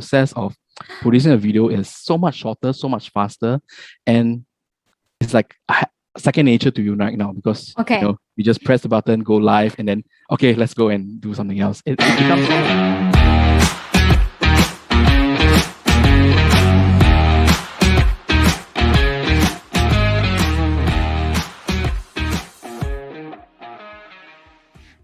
process of producing a video is so much shorter, so much faster, and it's like second nature to you right now because you just press the button, go live, and then okay, let's go and do something else. It becomes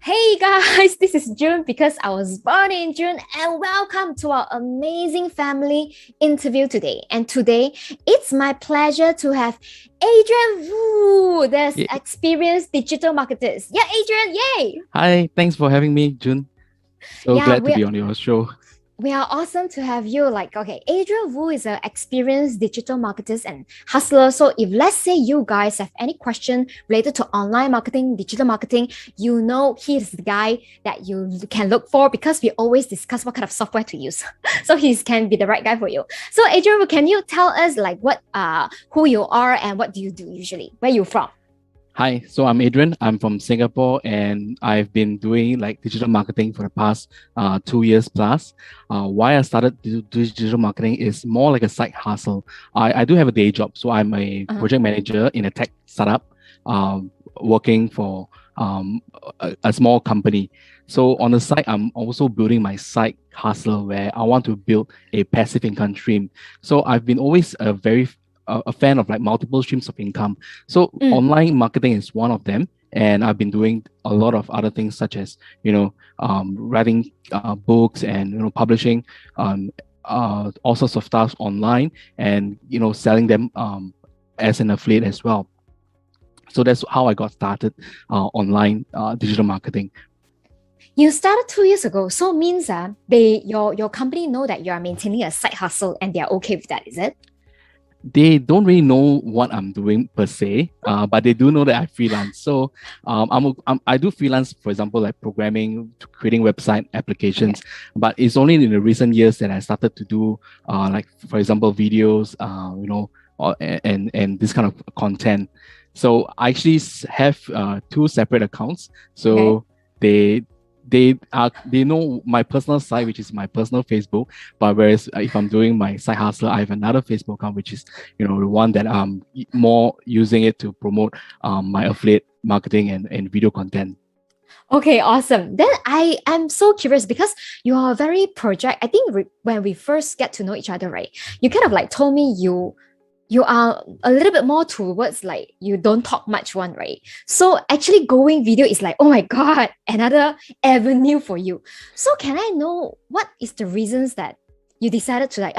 Hey guys, this is June because I was born in June, and welcome to our amazing family interview today. And today, it's my pleasure to have Adrian Vu, the experienced digital marketers. Yeah, Adrian, yay! Hi, thanks for having me, June. So glad to be on your show. We are awesome to have you. Adrian Vu is an experienced digital marketer and hustler. So if let's say you guys have any question related to online marketing, digital marketing, you know he's the guy that you can look for because we always discuss what kind of software to use. So he can be the right guy for you. So Adrian, can you tell us who you are and what do you do usually? Where are you from? Hi, so I'm Adrian. I'm from Singapore and I've been doing digital marketing for the past 2 years plus. Why I started to do digital marketing is more like a side hustle. I do have a day job. So I'm a project manager in a tech startup working for a small company. So on the side, I'm also building my side hustle where I want to build a passive income stream. So I've been always a fan of multiple streams of income. So online marketing is one of them. And I've been doing a lot of other things such as, writing books and, publishing all sorts of stuff online and, selling them as an affiliate as well. So that's how I got started online digital marketing. You started 2 years ago. So means your company know that you are maintaining a side hustle and they're okay with that, is it? They don't really know what I'm doing per se, but they do know that I freelance. So I do freelance, for example, like programming, creating website applications. But it's only in the recent years that I started to do, for example, videos, and this kind of content. So I actually have 2 separate accounts. So they know my personal site, which is my personal Facebook, but whereas if I'm doing my side hustle, I have another Facebook account, which is the one that I'm more using it to promote my affiliate marketing and video content. Okay, awesome. Then I am so curious because you are very project. I think when we first get to know each other, right, you kind of told me you are a little bit more towards you don't talk much one, right? So actually going video is oh my God, another avenue for you. So can I know what is the reasons that you decided to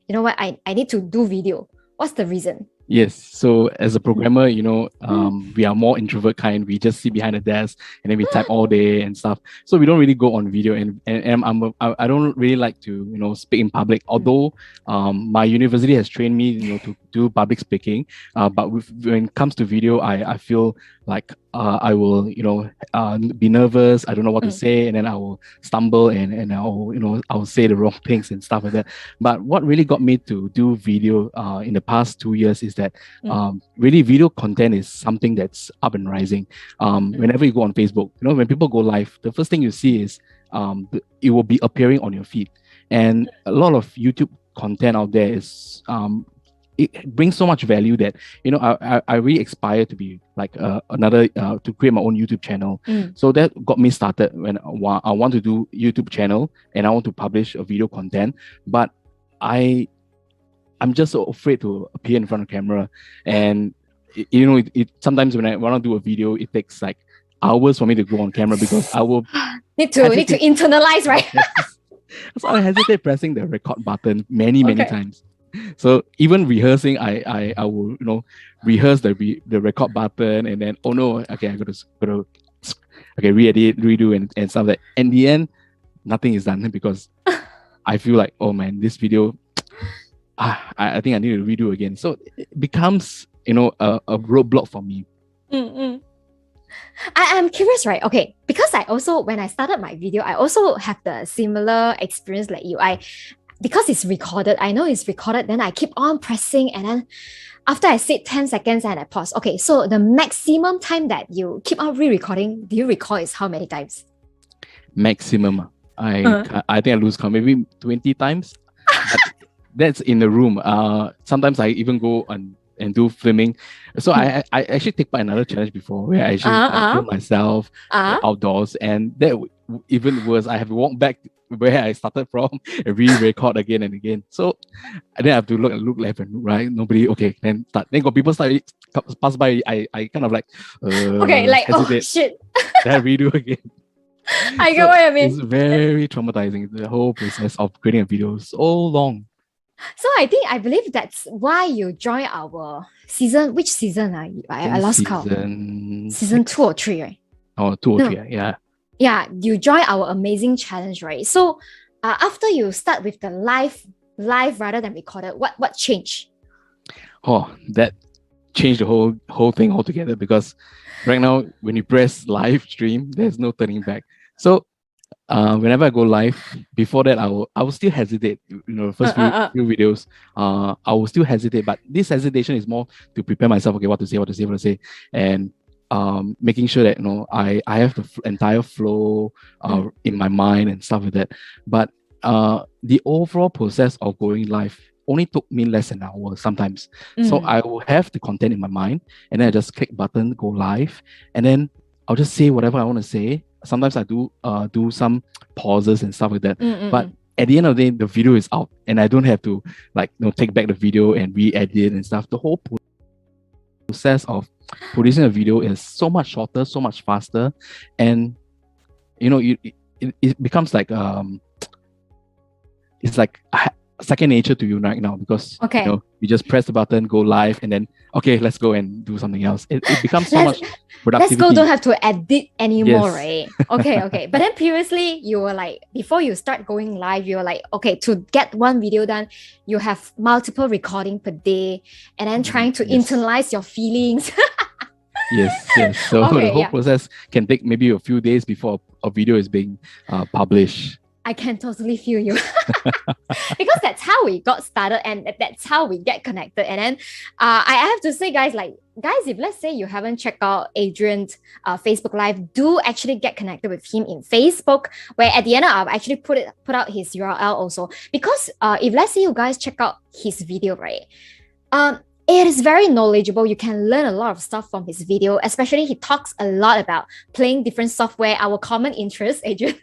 you know what, I need to do video? What's the reason? Yes. So as a programmer, we are more introvert kind. We just sit behind the desk and then we type all day and stuff. So we don't really go on video. And I don't really like to, speak in public. Although my university has trained me, to do public speaking. But when it comes to video, I feel like I will, be nervous. I don't know what to say, and then I will stumble and I'll say the wrong things and stuff like that. But what really got me to do video in the past 2 years is that really video content is something that's up and rising. Whenever you go on Facebook, when people go live, the first thing you see is it will be appearing on your feed, and a lot of YouTube content out there is it brings so much value that I really aspire to be to create my own YouTube channel. So that got me started when I want to do YouTube channel and I want to publish a video content, but I'm just so afraid to appear in front of camera. And sometimes when I want to do a video, it takes hours for me to go on camera because I will need to internalize, right? So I hesitate pressing the record button many times. So even rehearsing, I will rehearse the record button and then I gotta re-edit, redo and stuff like that. In the end, nothing is done because I feel like, oh man, this video I think I need to redo again. So it becomes a roadblock for me. I am curious, right? Okay, because I also, when I started my video, I also have the similar experience like you. Because it's recorded, I know it's recorded, then I keep on pressing, and then after I sit 10 seconds and I pause. Okay, so the maximum time that you keep on re-recording, do you recall is how many times? Maximum. I think I lose count, maybe 20 times. that's in the room. Sometimes I even go and do filming. So I actually take part in another challenge before where I actually film myself outdoors, and that even worse, I have to walk back where I started from and re-record again and again. So and then I have to look left and look right. Nobody, okay, then start. Then got people start pass by. I kind of like Okay, like hesitate. oh shit. Then I redo again. I get what you mean. It's very traumatizing. The whole process of creating a video is so long. So I believe that's why you joined our season. Which season? I lost count. Season 2 or 3, right? Oh, 2 or 3, yeah. Yeah, you joined our amazing challenge, right? So after you start with the live rather than recorded, what changed? Oh, that changed the whole thing altogether, because right now when you press live stream, there's no turning back. So whenever I go live, before that I will still hesitate. The first few videos, I will still hesitate, but this hesitation is more to prepare myself. Okay, what to say, and making sure that I have the entire flow in my mind and stuff like that. But the overall process of going live only took me less than an hour sometimes. So I will have the content in my mind, and then I just click button, go live, and then I'll just say whatever I want to say. Sometimes I do some pauses and stuff like that. But at the end of the day, the video is out, and I don't have to take back the video and re-edit and stuff. The whole process of producing a video is so much shorter, so much faster, and it becomes like it's like second nature to you right now, because you just press the button, go live, and then okay, let's go and do something else. It becomes so much productivity. Let's go, don't have to edit anymore, right? Okay. But then previously you were like, before you start going live, you were like, okay, to get one video done, you have multiple recording per day, and then trying to internalize your feelings. Yes. So the whole process can take maybe a few days before a video is being published. I can totally feel you. Because that's how we got started, and that's how we get connected. And then I have to say, guys, if let's say you haven't checked out Adrian's Facebook Live, do actually get connected with him in Facebook, where at the end I'll actually put out his URL also. Because if let's say you guys check out his video, right? It is very knowledgeable. You can learn a lot of stuff from his video, especially he talks a lot about playing different software, our common interest, Adrian.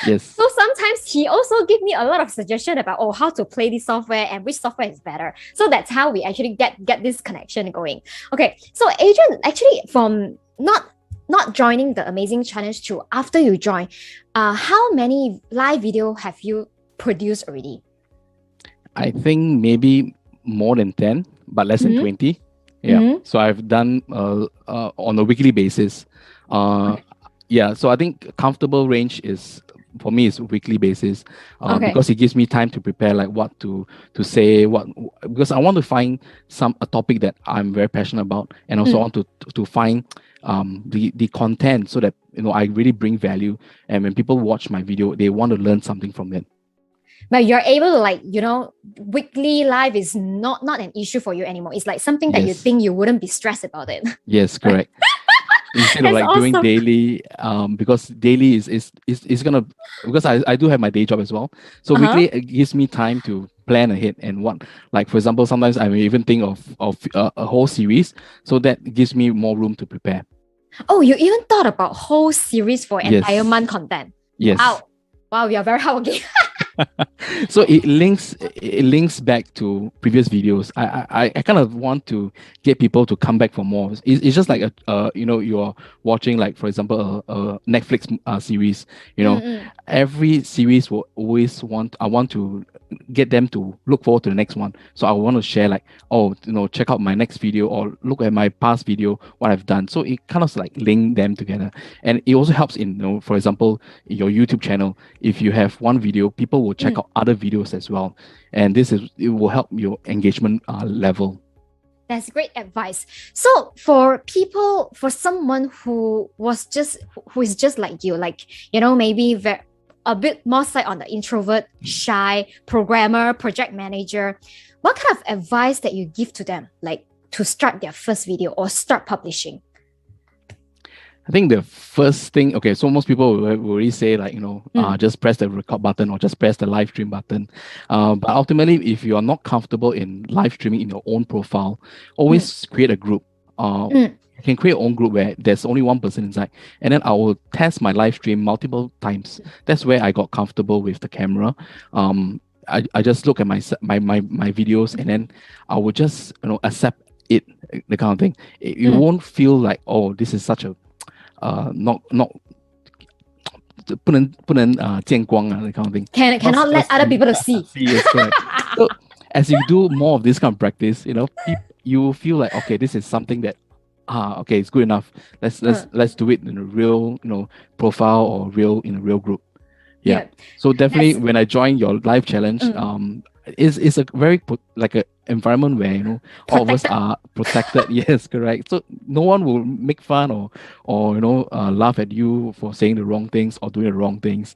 Yes. So sometimes he also give me a lot of suggestion about how to play this software and which software is better. So that's how we actually get this connection going. Okay, so Adrian, actually from not joining the amazing challenge to after you join, how many live video have you produced already? I think maybe more than 10, but less than 20. Yeah. So I've done on a weekly basis. Yeah, so I think comfortable range is, for me, is weekly basis, because it gives me time to prepare, like what to say, because I want to find a topic that I'm very passionate about, and also want to find the content, so that I really bring value, and when people watch my video, they want to learn something from it. But you're able to weekly live is not an issue for you anymore. It's like something that you think you wouldn't be stressed about it. Yes, correct. Instead of doing daily, because daily is gonna, because I do have my day job as well. So weekly it gives me time to plan ahead, and for example, sometimes I may even think of a whole series, so that gives me more room to prepare. Oh, you even thought about whole series for entire month content? Yes. Wow, you're very hardworking. So it links back to previous videos. I kind of want to get people to come back for more. It's just like you're watching, like, for example, a Netflix series. Every series will always I want to get them to look forward to the next one. So I want to share, like, check out my next video, or look at my past video, what I've done. So it kind of like link them together, and it also helps in, for example, your YouTube channel. If you have one video, people will check out other videos as well, and it will help your engagement level. That's great advice. So for someone who is just like you, maybe a bit more side on the introvert, shy, programmer, project manager, what kind of advice that you give to them, like to start their first video or start publishing? I think the first thing, okay, so most people will already say like, just press the record button or just press the live stream button. But ultimately, if you are not comfortable in live streaming in your own profile, always create a group. You can create your own group where there's only one person inside. And then I will test my live stream multiple times. That's where I got comfortable with the camera. I just look at my videos, and then I will just accept it, the kind of thing. You won't feel like, oh, this is such a not 不能见光 that kind of thing. Cannot let other people to see. Yes, correct. So as you do more of this kind of practice, you feel like, okay, this is something that okay, it's good enough. Let's do it in a real profile or in a real group. Yeah. So definitely when I joined your live challenge, it's a very like a environment where all of us are protected. Yes, correct. So no one will make fun or laugh at you for saying the wrong things or doing the wrong things.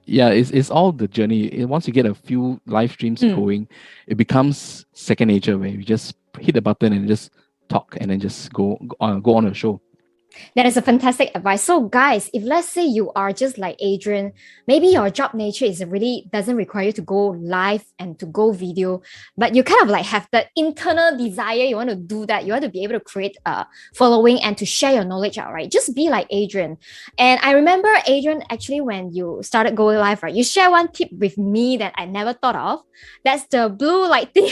It's all the journey. Once you get a few live streams going, it becomes second nature, where you just hit the button and just talk and then just go on a show. That is a fantastic advice. So guys, if let's say you are just like Adrian, maybe your job nature is really doesn't require you to go live and to go video, but you kind of like have the internal desire, you want to do that, you want to be able to create a following and to share your knowledge out, right? Just be like Adrian. And I remember, Adrian, actually when you started going live, right, you share one tip with me that I never thought of. That's the blue light thing.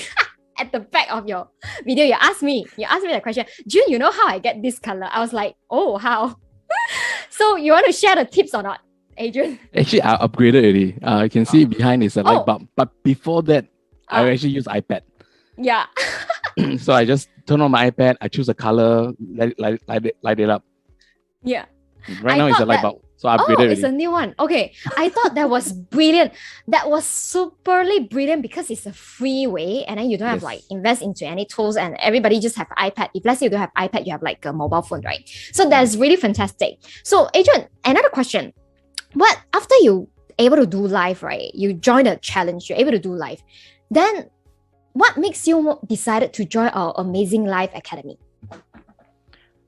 At the back of your video, you asked me the question, June, you know how I get this color? I was like, oh, how? So you want to share the tips or not, Adrian? Actually, I upgraded already. You can see behind is a light bulb. But before that, I actually use iPad. Yeah. So I just turn on my iPad, I choose a color, light it up. Yeah. Right now it's a light bulb. So I upgraded it's a new one. Okay. I thought that was brilliant. That was superly brilliant because it's a free way, and then you don't have like invest into any tools, and everybody just have iPad. If let's say you don't have iPad, you have like a mobile phone, right? So that's really fantastic. So Adrian, another question. What after you able to do live, right? You join the challenge, you're able to do live. Then what makes you decided to join our amazing live academy?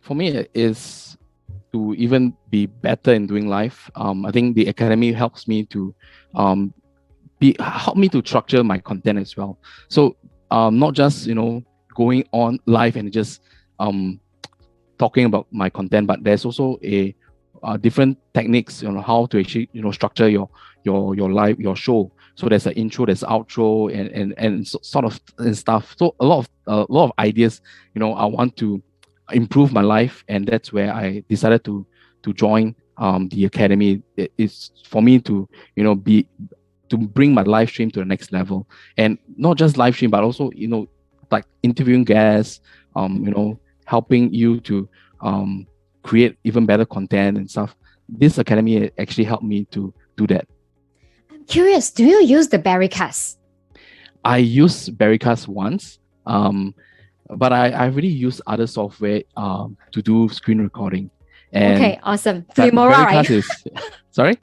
For me, it is to even be better in doing live. I think the academy helps me to help me to structure my content as well. So not just going on live and just talking about my content, but there's also a different techniques how to actually structure your live, your show. So there's an intro, there's outro, and sort of and stuff. So a lot of ideas. I want to improve my life, and that's where I decided to join the academy. It's for me to to bring my live stream to the next level, and not just live stream, but also like interviewing guests, helping you to create even better content and stuff. This academy actually helped me to do that. I'm curious, do you use the 𝘂𝘁𝗶𝗶𝗄? I used 𝘂𝘂𝗶𝗶𝗄 once. But I really use other software to do screen recording. And okay, awesome. Filmora, right? Sorry?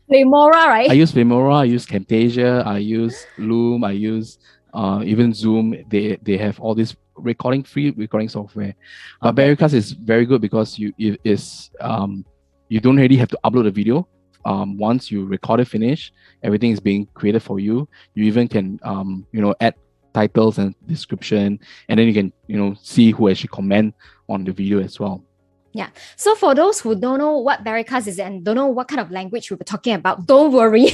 Filmora, right? I use Filmora, I use Camtasia, I use Loom, I use even Zoom. They have all this free recording software. But 𝘂𝘂𝗶𝗶𝗄 is very good because you don't really have to upload a video. Once you record it, finish, everything is being created for you. You even can add titles and description, and then you can see who actually comment on the video as well. Yeah. So for those who don't know what 𝘂𝘂𝗶𝗶𝗄 is and don't know what kind of language we were talking about, don't worry.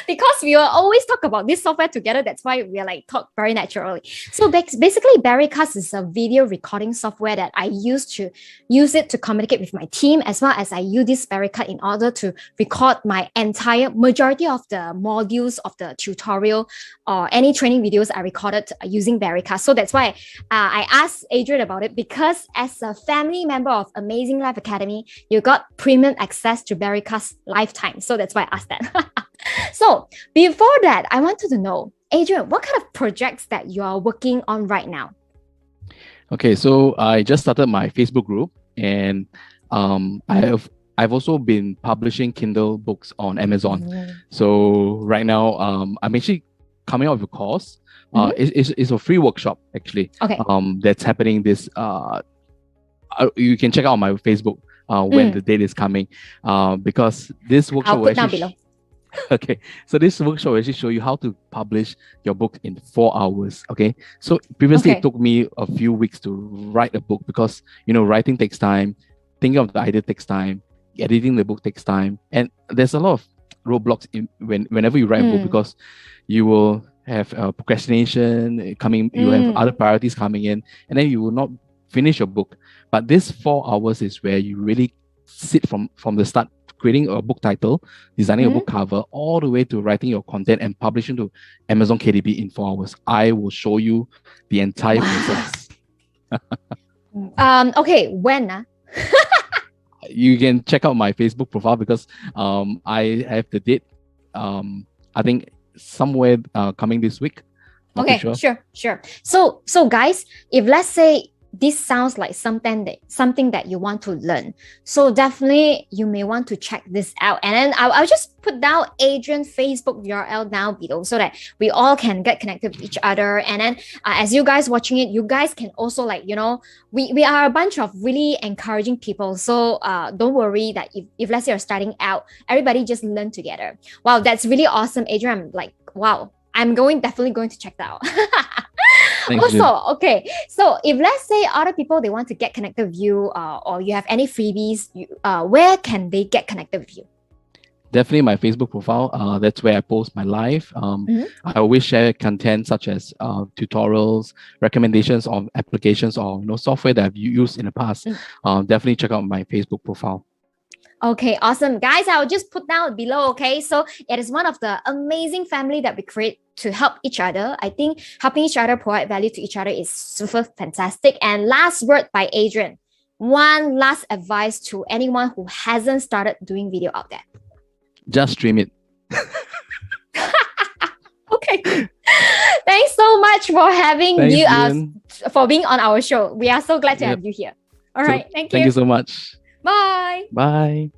Because we will always talk about this software together. That's why we are like talk very naturally. So basically, 𝘂𝘂𝗶𝗶𝗄 is a video recording software that I use it to communicate with my team, as well as I use this 𝘂𝘂𝗶𝗶𝗄 in order to record my majority of the modules of the tutorial or any training videos I recorded using 𝘂𝘂𝗶𝗶𝗄. So that's why I asked Adrian about it, because as a family member of Amazing Life Academy, you got premium access to 𝘂𝘂𝗶𝗶𝗄's lifetime. So that's why I asked that. So before that, I wanted to know, Adrian, what kind of projects that you are working on right now? Okay, so I just started my Facebook group, and I've also been publishing Kindle books on Amazon. So right now, I'm actually coming out with a course. It's a free workshop actually. Okay. That's happening this you can check out my Facebook when the date is coming, because this workshop I'll will put down actually below. okay, so this workshop will actually show you how to publish your book in 4 hours. Okay, so previously Okay. it took me a few weeks to write a book because writing takes time, thinking of the idea takes time, editing the book takes time, and there's a lot of roadblocks whenever you write a book, because you will have procrastination coming, you will have other priorities coming in, and then you will not finish your book. But this 4 hours is where you really sit from the start, creating a book title, designing a book cover, all the way to writing your content and publishing to Amazon KDP in 4 hours. I will show you the entire process. Okay, when? You can check out my Facebook profile because I have the date. I think somewhere coming this week. Not Okay, too sure. sure. So guys, if let's say this sounds like something that you want to learn, so definitely you may want to check this out. And then I'll just put down Adrian's Facebook URL down below so that we all can get connected with each other. And then as you guys watching it, you guys can also we are a bunch of really encouraging people. So don't worry that if let's say you're starting out, everybody just learn together. Wow, that's really awesome, Adrian. I'm like, wow, I'm definitely going to check that out. Thanks, also, June. okay, so if let's say other people, they want to get connected with you, or you have any freebies, where can they get connected with you? Definitely my Facebook profile. That's where I post my life. I always share content such as tutorials, recommendations on applications or software that I've used in the past. Definitely check out my Facebook profile. Okay, awesome. Guys, I'll just put down below, okay? So it is one of the amazing family that we create to help each other. I think helping each other provide value to each other is super fantastic. And last word by Adrian. One last advice to anyone who hasn't started doing video out there. Just stream it. Okay. Thanks so much for having for being on our show. We are so glad to have you here. All right. Thank you. Thank you so much. Bye. Bye.